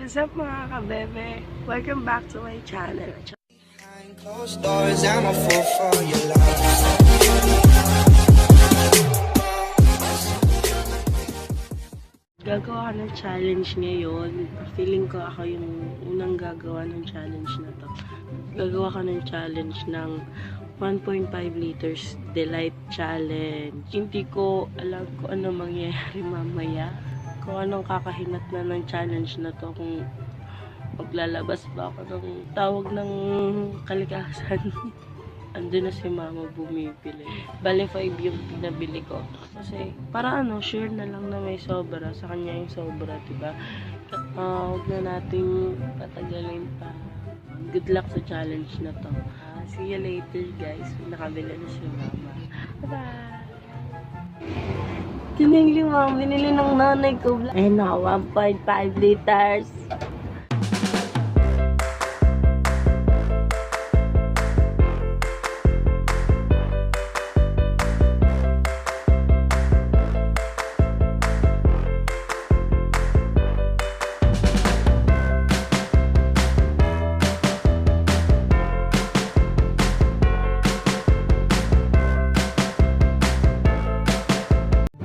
What's up mga kabebe? Welcome back to my channel. Behind closed doors, I'm a fool for your love. Gagawa ka ng challenge ngayon. Feeling ko ako yung unang gagawa ng challenge na to. Gagawa ka ng challenge ng 1.5 liters delight challenge. Hindi ko alam kung ano mangyayari mamaya. Kung anong kakahinat na ng challenge na to. Kung maglalabas ba ako ng tawag ng kalikasan. Andun na si mama bumibili. Bale 5 yung pinabili ko. Kasi para share na lang na may sobra. Sa kanya yung sobra, diba? Huwag na nating patagalin pa. Good luck sa challenge na to. See you later guys. Nakabili na si mama. Bye-bye! Tinigli mama, binili ng nanay ko. Ayun na, 1.5 liters.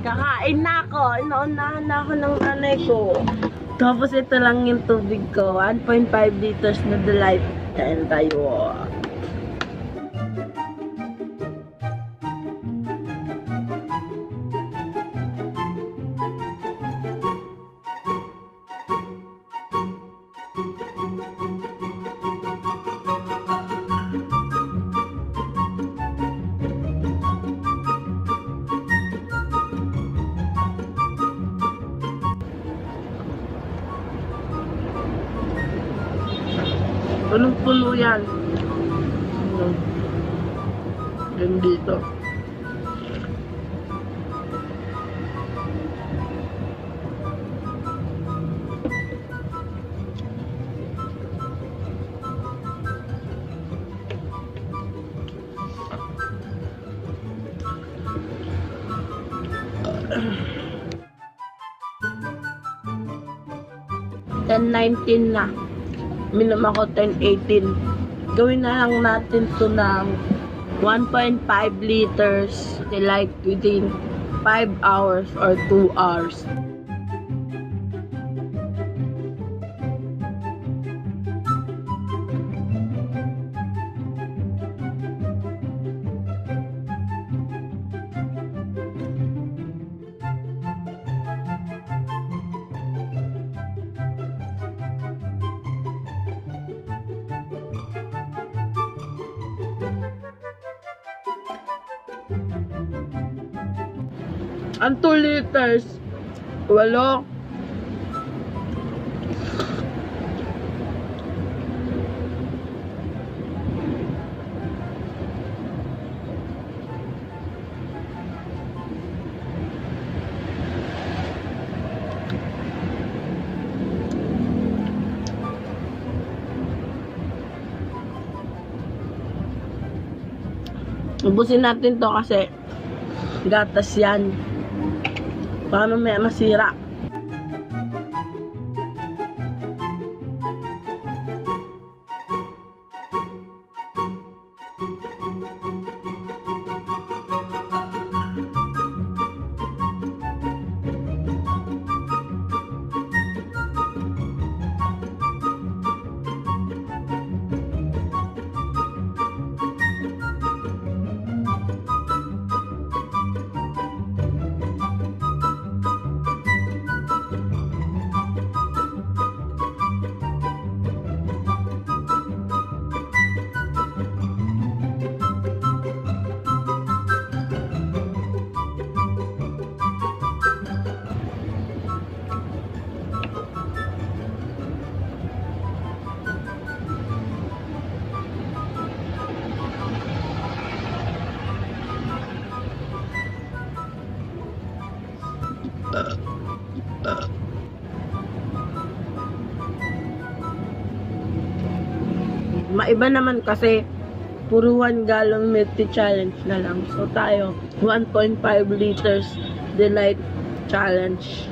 Kakain na ako. Inaunahan na ako ng nanay ko. Tapos ito lang yung tubig ko. 1.5 liters na delight. Kain tayo. Punong-puno yan. Yan dito. $10.19 na. Minum ako 10.18. Gawin na lang natin to ng 1.5 liters delight within 5 hours or 2 hours. Ang 2 liters, 8. Ubusin natin to kasi gatas yan. Baka mamaya masira. Maiba naman kasi puro 1 gallon milk tea challenge na lang. So tayo 1.5 liters delight challenge.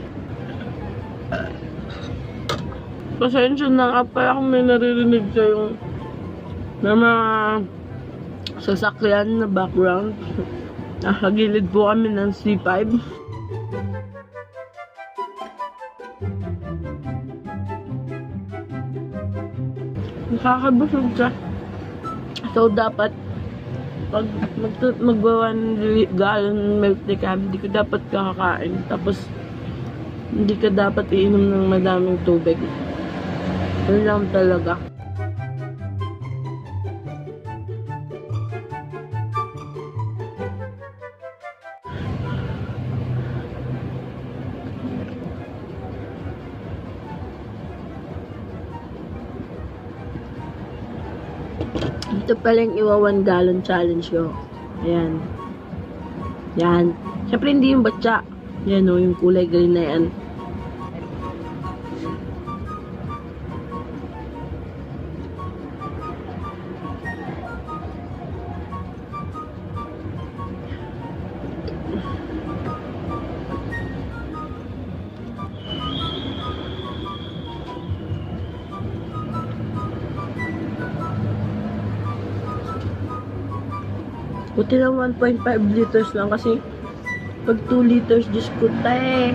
Pasensya na nga pala kung may naririnig kayong na mga sasakyan na background. Nakagilid po kami ng C5. Nakakabusog siya. So, dapat pag magwa 1 gallon milk tea ka, hindi ka dapat kakakain. Tapos, hindi ka dapat iinom ng madaming tubig. Yun lang talaga. Ito pala yung iwa 1 gallon challenge ko. Ayan. Yan. Siyempre hindi yung batya. Yan o, yung kulay green na yan. Buti lang 1.5 liters lang kasi pag 2 liters, Diyos ko tayo.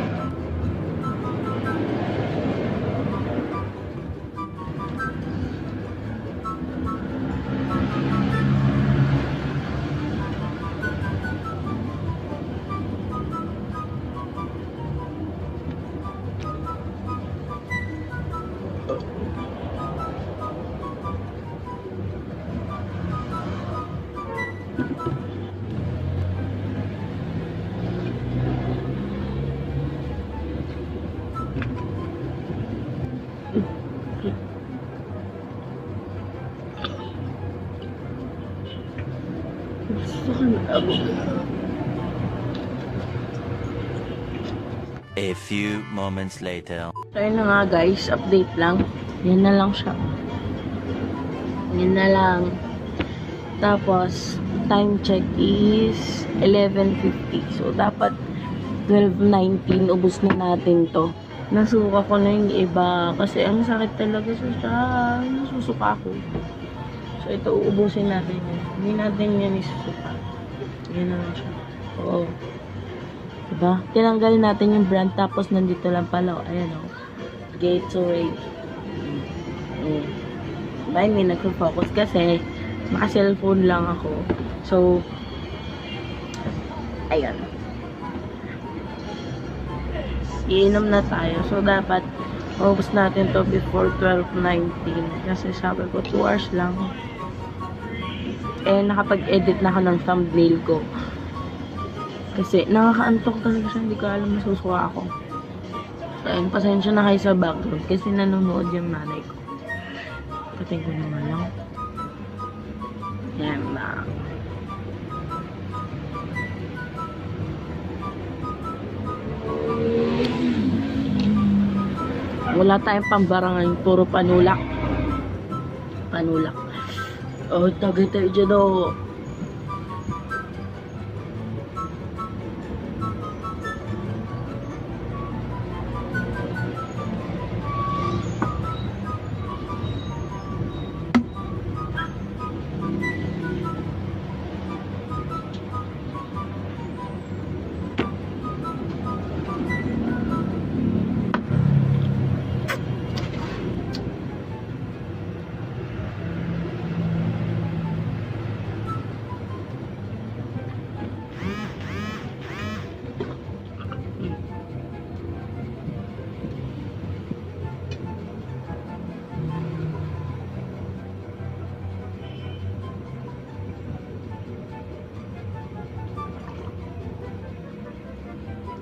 A few moments later. So yun na nga guys, update lang. Yan na lang siya. Yan na lang. Tapos, time check is 11:50. So, dapat 12:19, ubos na natin to. Nasuka ko na yung iba kasi ang sakit talaga sa siya. Nasusuka ako. So, ito uubusin natin yun. Hindi natin yan isusuka. Yan na lang siya. Oo. Diba? Tinanggal natin yung brand tapos nandito lang pala. Ayan o. Gatorade. Diba? Hindi nagpo-focus kasi naka-cellphone lang ako. So, ayan. Iinom na tayo. So, dapat maubos natin to before 12:19. Kasi sabi ko, 2 hours lang. Eh, nakapag-edit na ako ng thumbnail ko. Kasi, nakakaantok talaga siya. Hindi ko alam masusuka ako. So, ayun, pasensya na kayo sa background. Kasi nanonood yung nanay ko. Patay ko naman lang. Yan na. Wala tayong pambarangan. Puro panulak. Panulak. Oh, tagay tayo dyan o.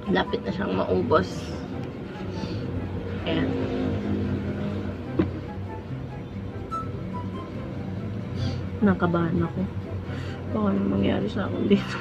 Lapit na siyang maubos. Ayan. Nakabahan ako. Baka anong mangyari sa akin dito.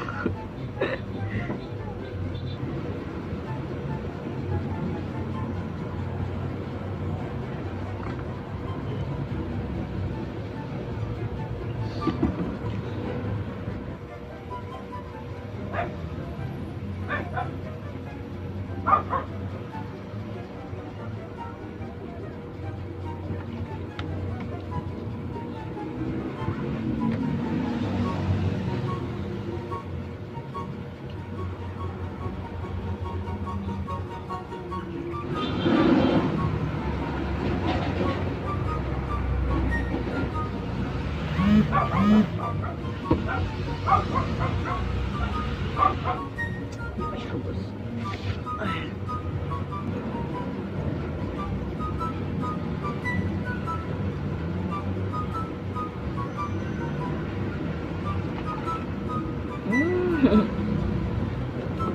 Hindi pa siya ubos. Ay.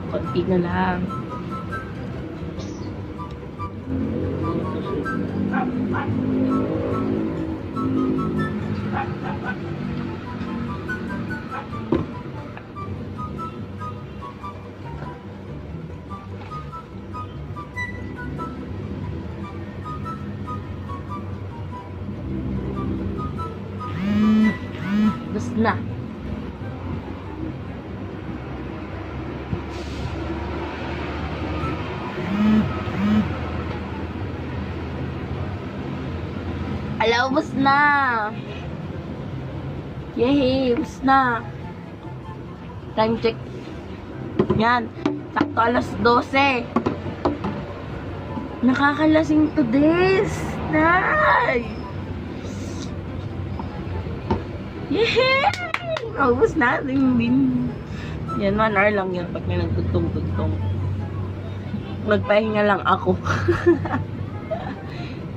Konti na lang. Basta na. Ala, ubos na. Yay, ubos na. Time check. Yan. Sakto alas 12. Nakakalasing to this. Nice. Yay! Ubos na. Din. Yan, 1 hour lang yan pag may nagtugtong-tugtong. Magpahinga lang ako.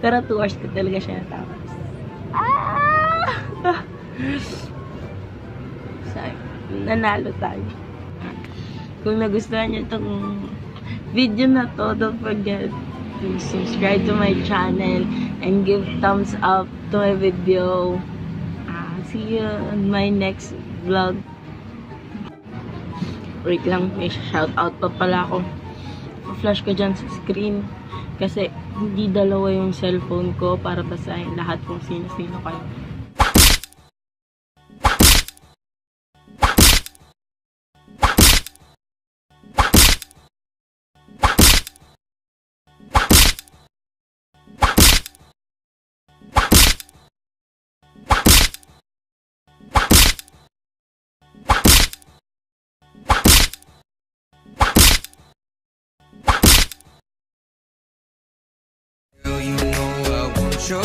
Pero 2 hours ko talaga siya natapos. Sorry. Nanalo tayo. Kung nagustuhan niyo itong video na to, don't forget to subscribe to my channel and give thumbs up to my video. See you on my next vlog. Wait lang, may shoutout pa pala ako. Flash ko dyan sa screen. Kasi hindi dalawa yung cellphone ko para basahin lahat kung sino-sino kayo. Girl, you know I want your